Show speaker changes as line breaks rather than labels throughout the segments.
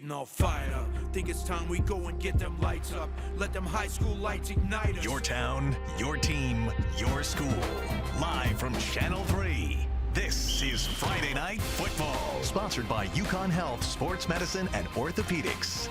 No fighter. Think it's time we go and get them lights up. Let them high school lights ignite us.
Your town, your team, your school. Live from Channel 3. This is Friday Night Football. Sponsored by UConn Health, Sports Medicine, and Orthopedics.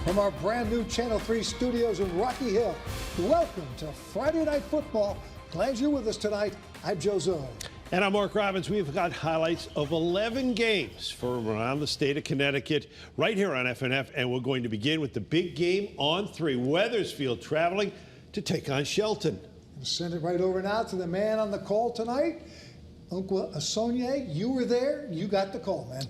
From our brand new Channel 3 studios in Rocky Hill, welcome to Friday Night Football. Glad you're with us tonight. I'm Joe Zone.
And I'm Mark Robbins. We've got highlights of 11 games from around the state of Connecticut right here on FNF. And we're going to begin with the big game on 3. Wethersfield traveling to take on Shelton.
We'll send it right over now to the man on the call tonight. Uncle Asonye, you were there. You got the call, man.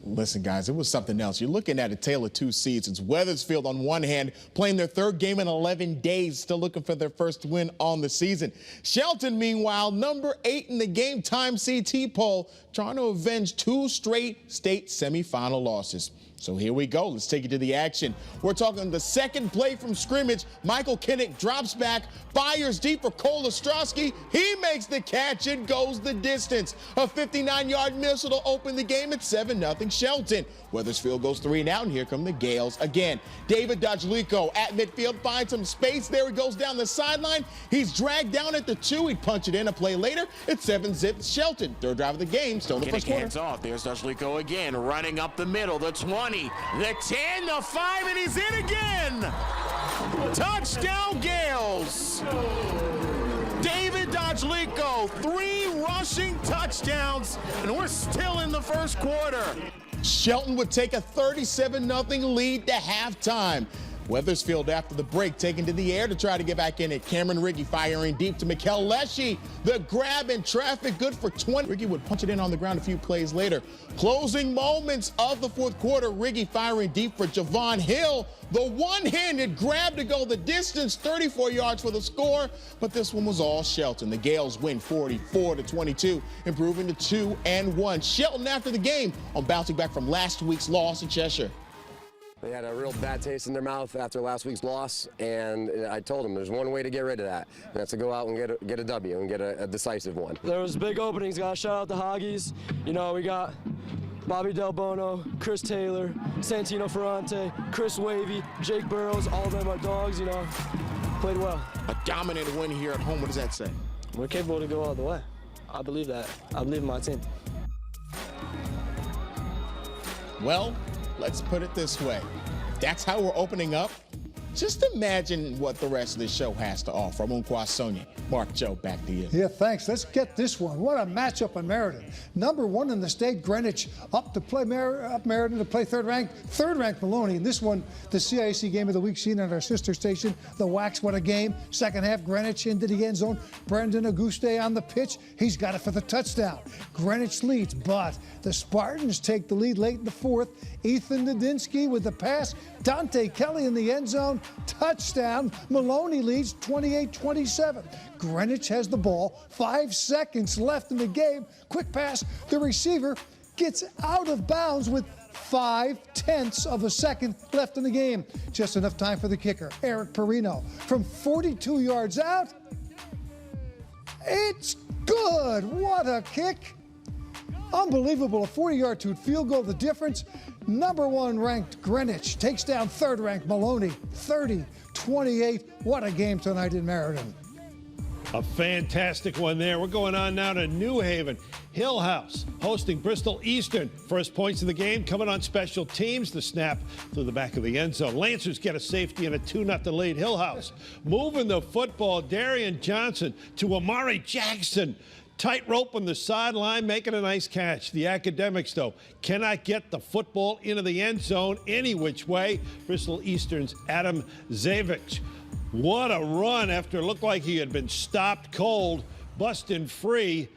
Listen, guys, it was something else. You're looking at a tale of two seasons. Wethersfield, on one hand, playing their third game in 11 days, still looking for their first win on the season. Shelton, meanwhile, number 8 in the Game Time CT poll, trying to avenge 2 straight state semifinal losses. So here we go. Let's take you to the action. We're talking the second play from scrimmage. Michael Kinnick drops back, fires deep for Cole Ostrowski. He makes the catch. It goes the distance. A 59-yard missile to open the game at 7-0 Shelton. Wethersfield goes 3 and out, and here come the Gales again. David Dodgelico at midfield finds some space. There he goes down the sideline. He's dragged down at the 2. He'd punch it in a play later. It's 7-0 Shelton. Third drive of the game, still in the first quarter.
Hands off. There's Dodgelico again, running up the middle. The 20. The 10, the 5, and he's in again! Touchdown Gales! David Dodgelico, 3 rushing touchdowns, and we're still in the first quarter.
Shelton would take a 37-0 lead to halftime. Wethersfield, after the break, taken to the air to try to get back in it. Cameron Riggy firing deep to Mikel Leshy. The grab in traffic, good for 20. Riggy would punch it in on the ground a few plays later. Closing moments of the fourth quarter, Riggy firing deep for Javon Hill. The one-handed grab to go the distance, 34 yards for the score, but this one was all Shelton. The Gales win 44-22, improving to 2-1. Shelton, after the game, on bouncing back from last week's loss in Cheshire.
They had a real bad taste in their mouth after last week's loss, and I told them there's one way to get rid of that, and that's to go out and get a W and get a decisive one.
There was big openings. Got to shout out the Hoggies. You know, we got Bobby Del Bono, Chris Taylor, Santino Ferrante, Chris Wavy, Jake Burrows. All of them are dogs. You know, played well.
A dominant win here at home. What does that say?
We're capable to go all the way. I believe that. I believe in my team.
Well, let's put it this way. That's how we're opening up. Just imagine what the rest of the show has to offer. I'm Unkwa Sonia. Mark, Joe, back to you.
Yeah, thanks. Let's get this one. What a matchup in Meriden. Number 1 in the state, Greenwich, up Meriden to play third-ranked Maloney. And this one, the CIAC game of the week, seen on our sister station, the Wax. What a game. Second half, Greenwich into the end zone. Brendan Auguste on the pitch. He's got it for the touchdown. Greenwich leads, but the Spartans take the lead late in the fourth. Ethan Nadinsky with the pass. Dante Kelly in the end zone. Touchdown. Maloney leads 28-27. Greenwich has the ball. 5 seconds left in the game. Quick pass. The receiver gets out of bounds with 0.5 of a second left in the game. Just enough time for the kicker, Eric Perino. From 42 yards out, it's good. What a kick. Unbelievable. A 40-yard field goal. The difference, number 1 ranked Greenwich takes down third-ranked Maloney, 30-28. What a game tonight in Meriden.
A fantastic one there. We're going on now to New Haven. Hill House hosting Bristol Eastern. First points of the game coming on special teams. The snap through the back of the end zone. Lancers get a safety and a 2-0 lead. Hill House moving the football. Darian Johnson to Amari Jackson. Tight rope on the sideline, making a nice catch. The Academics, though, cannot get the football into the end zone any which way. Bristol Eastern's Adam Zavich. What a run after it looked like he had been stopped cold, busting free.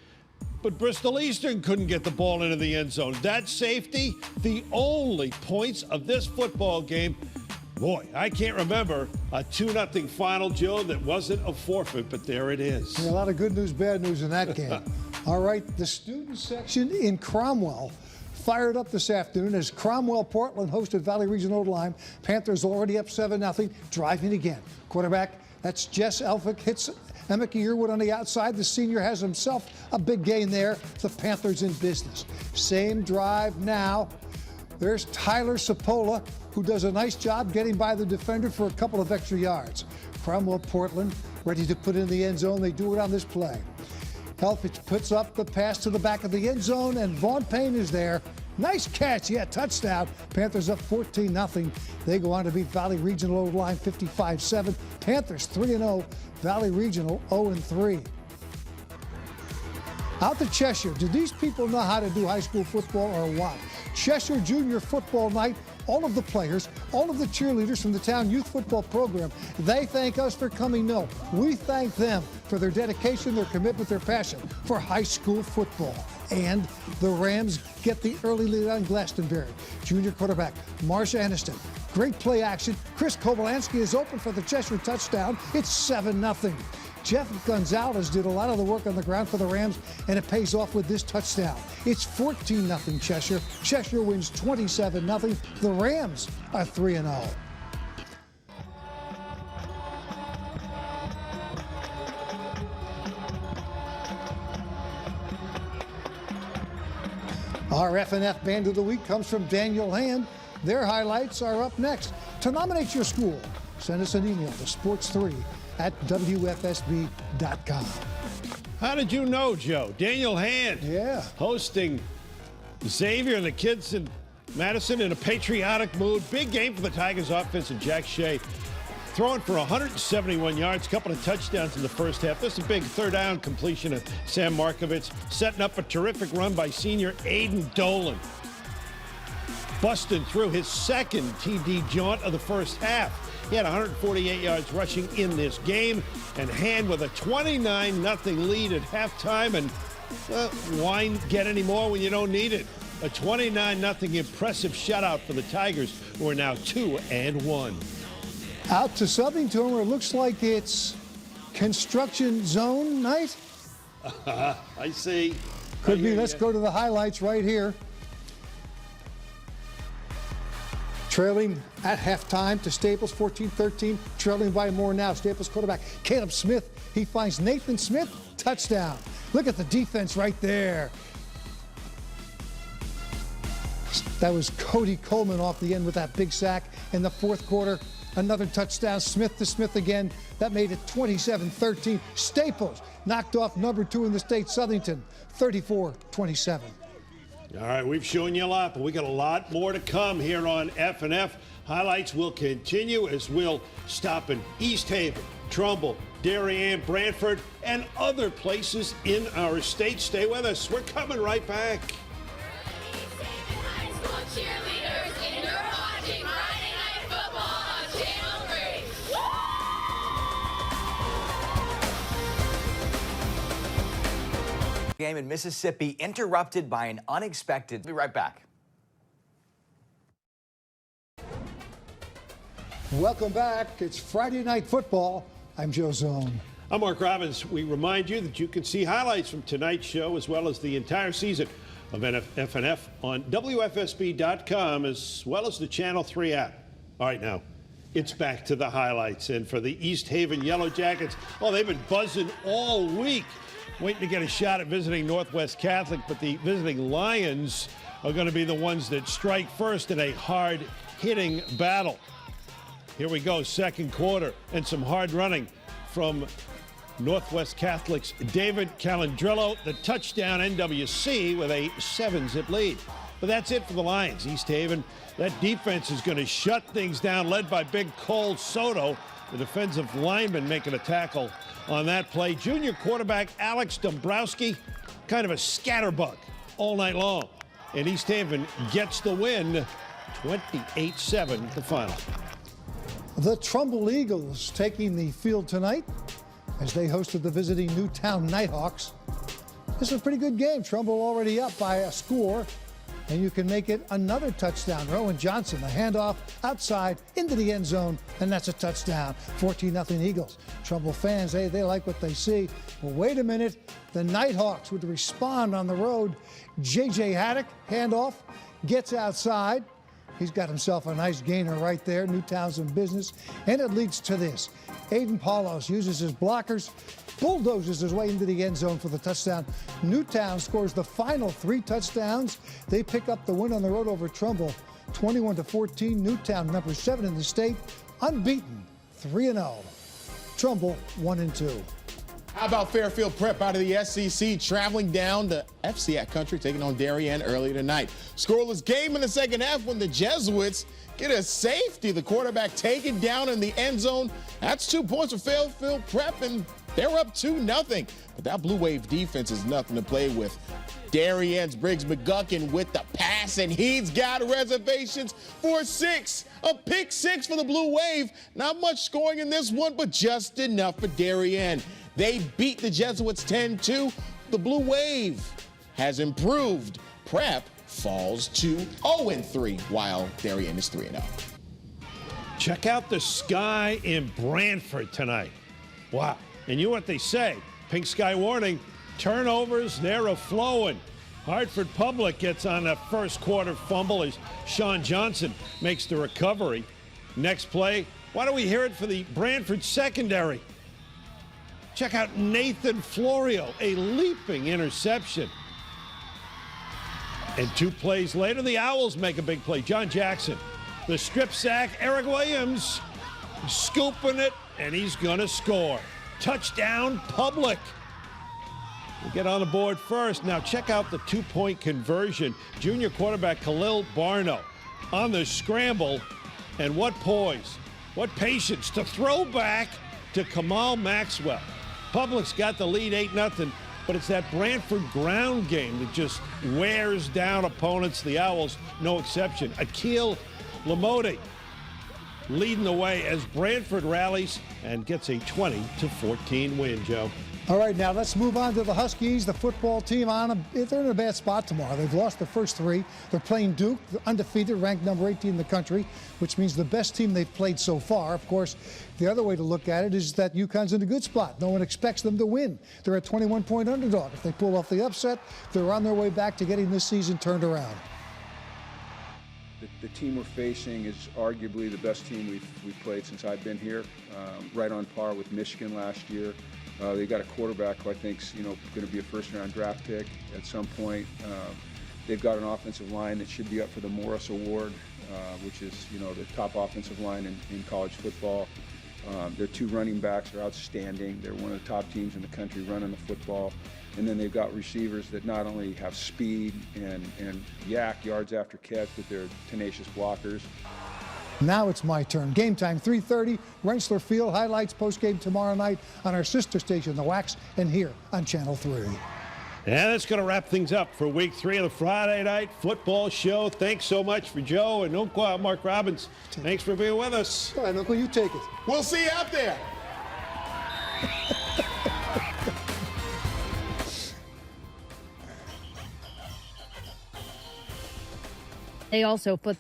But Bristol Eastern couldn't get the ball into the end zone. That safety, the only points of this football game. Boy, I can't remember a 2-0 final, Joe, that wasn't a forfeit, but there it is.
Yeah, a lot of good news, bad news in that game. All right, the student section in Cromwell fired up this afternoon as Cromwell Portland hosted Valley Regional Lime. Panthers already up 7-0, driving again. Quarterback, that's Jess Elphick, hits Emmett Yearwood on the outside. The senior has himself a big gain there. The Panthers in business. Same drive now. There's Tyler Sapola, who does a nice job getting by the defender for a couple of extra yards. Cromwell Portland ready to put in the end zone. They do it on this play. Helfich puts up the pass to the back of the end zone, and Vaughn Payne is there. Nice catch, yeah, touchdown. Panthers up 14-0. They go on to beat Valley Regional O-line 55-7. Panthers 3-0, Valley Regional 0-3. Out to Cheshire. Do these people know how to do high school football or what? Cheshire Junior Football Night. All of the players, all of the cheerleaders from the town youth football program, they thank us for coming. No, we thank them for their dedication, their commitment, their passion for high school football. And the Rams get the early lead on Glastonbury. Junior quarterback Marsha Aniston. Great play action. Chris Kobolansky is open for the Cheshire touchdown. It's 7-0. Jeff Gonzalez did a lot of the work on the ground for the Rams, and it pays off with this touchdown. It's 14-0 Cheshire. Cheshire wins 27-0. The Rams are 3-0. Our FNF Band of the Week comes from Daniel Hand. Their highlights are up next. To nominate your school, send us an email to sports3@wfsb.com.
How did you know, Joe? Daniel Hand.
Yeah.
Hosting Xavier and the kids in Madison in a patriotic mood. Big game for the Tigers offense, and Jack Shea throwing for 171 yards, a couple of touchdowns in the first half. This is a big third down completion of Sam Markovitz, setting up a terrific run by senior Aiden Dolan. Busting through his second TD jaunt of the first half. He had 148 yards rushing in this game, and Hand with a 29-0 lead at halftime. And why get any more when you don't need it? A 29-0 impressive shutout for the Tigers, who are now 2-1.
Out to Southington, where it looks like it's construction zone night.
I see.
Could be. Let's go to the highlights right here. Trailing at halftime to Staples, 14-13. Trailing by more now. Staples quarterback Caleb Smith. He finds Nathan Smith. Touchdown. Look at the defense right there. That was Cody Coleman off the end with that big sack in the fourth quarter. Another touchdown. Smith to Smith again. That made it 27-13. Staples knocked off number 2 in the state, Southington, 34-27.
All right, we've shown you a lot, but we got a lot more to come here on FNF. Highlights will continue as we'll stop in East Haven, Trumbull, Darien, Brantford, and other places in our state. Stay with us. We're coming right back.
Game in Mississippi interrupted by an unexpected. Be right back.
Welcome back. It's Friday Night Football. I'm Joe Zone.
I'm Mark Robbins. We remind you that you can see highlights from tonight's show as well as the entire season of FNF on WFSB.com as well as the Channel 3 app. All right, now it's back to the highlights. And for the East Haven Yellow Jackets, oh, they've been buzzing all week, waiting to get a shot at visiting Northwest Catholic, but the visiting Lions are going to be the ones that strike first in a hard-hitting battle. Here we go, second quarter, and some hard running from Northwest Catholic's David Calandrillo, the touchdown NWC with a 7-zip lead. But that's it for the Lions. East Haven, that defense is going to shut things down, led by big Cole Soto, the defensive lineman making a tackle on that play. Junior quarterback Alex Dombrowski, kind of a scatterbug all night long. And East Haven gets the win, 28-7 the final.
The Trumbull Eagles taking the field tonight as they hosted the visiting Newtown Nighthawks. This is a pretty good game. Trumbull already up by a score, and you can make it another touchdown. Rowan Johnson, a handoff outside into the end zone, and that's a touchdown. 14-0 Eagles. Trumbull fans, they like what they see. Well, wait a minute. The Nighthawks would respond on the road. J.J. Haddock, handoff, gets outside. He's got himself a nice gainer right there. Newtown's in business. And it leads to this. Aiden Paulos uses his blockers, bulldozes his way into the end zone for the touchdown. Newtown scores the final 3 touchdowns. They pick up the win on the road over Trumbull, 21-14. Newtown, number 7 in the state, unbeaten, 3-0. Trumbull, 1-2.
How about Fairfield Prep out of the SEC traveling down to FCAT country, taking on Darien earlier tonight? Scoreless game in the second half when the Jesuits get a safety. The quarterback taken down in the end zone. That's 2 points for Fairfield Prep, and they're up 2-0. But that Blue Wave defense is nothing to play with. Darien's Briggs McGuckin with the pass, and he's got reservations for 6. A pick 6 for the Blue Wave. Not much scoring in this one, but just enough for Darien. They beat the Jesuits 10-2. The Blue Wave has improved. Prep falls to 0-3, while Darien is 3-0.
Check out the sky in Brantford tonight. Wow. And you know what they say, pink sky warning, turnovers, they're a-flowing. Hartford Public gets on a first quarter fumble as Sean Johnson makes the recovery. Next play, why don't we hear it for the Brantford secondary? Check out Nathan Florio, a leaping interception. And 2 plays later, the Owls make a big play. John Jackson, the strip sack, Eric Williams scooping it, and he's going to score. Touchdown, Public. We get on the board first. Now check out the 2-point conversion. Junior quarterback Khalil Barno on the scramble. And what poise, what patience to throw back to Kamal Maxwell. Public's got the lead 8-0, but it's that Brantford ground game that just wears down opponents. The Owls, no exception. Akil Lamodi leading the way as Brantford rallies and gets a 20-14 win, Joe.
All right, now let's move on to the Huskies, the football team. They're in a bad spot tomorrow. They've lost the first 3. They're playing Duke, undefeated, ranked number 18 in the country, which means the best team they've played so far. Of course, the other way to look at it is that UConn's in a good spot. No one expects them to win. They're a 21-point underdog. If they pull off the upset, they're on their way back to getting this season turned around.
The team we're facing is arguably the best team we've played since I've been here, right on par with Michigan last year. They got a quarterback who I think's going to be a first-round draft pick at some point. They've got an offensive line that should be up for the Morris Award, which is the top offensive line in college football. Their 2 running backs are outstanding. They're one of the top teams in the country running the football. And then they've got receivers that not only have speed and yards after catch, but they're tenacious blockers.
Now it's my turn. Game time, 3:30, Rensselaer Field. Highlights post-game tomorrow night on our sister station, The Wax, and here on Channel 3.
And that's going to wrap things up for week 3 of the Friday Night Football Show. Thanks so much for Joe and Uncle Mark Robbins. Thanks for being with us.
Go ahead, Uncle, you take it.
We'll see you out there.
They also put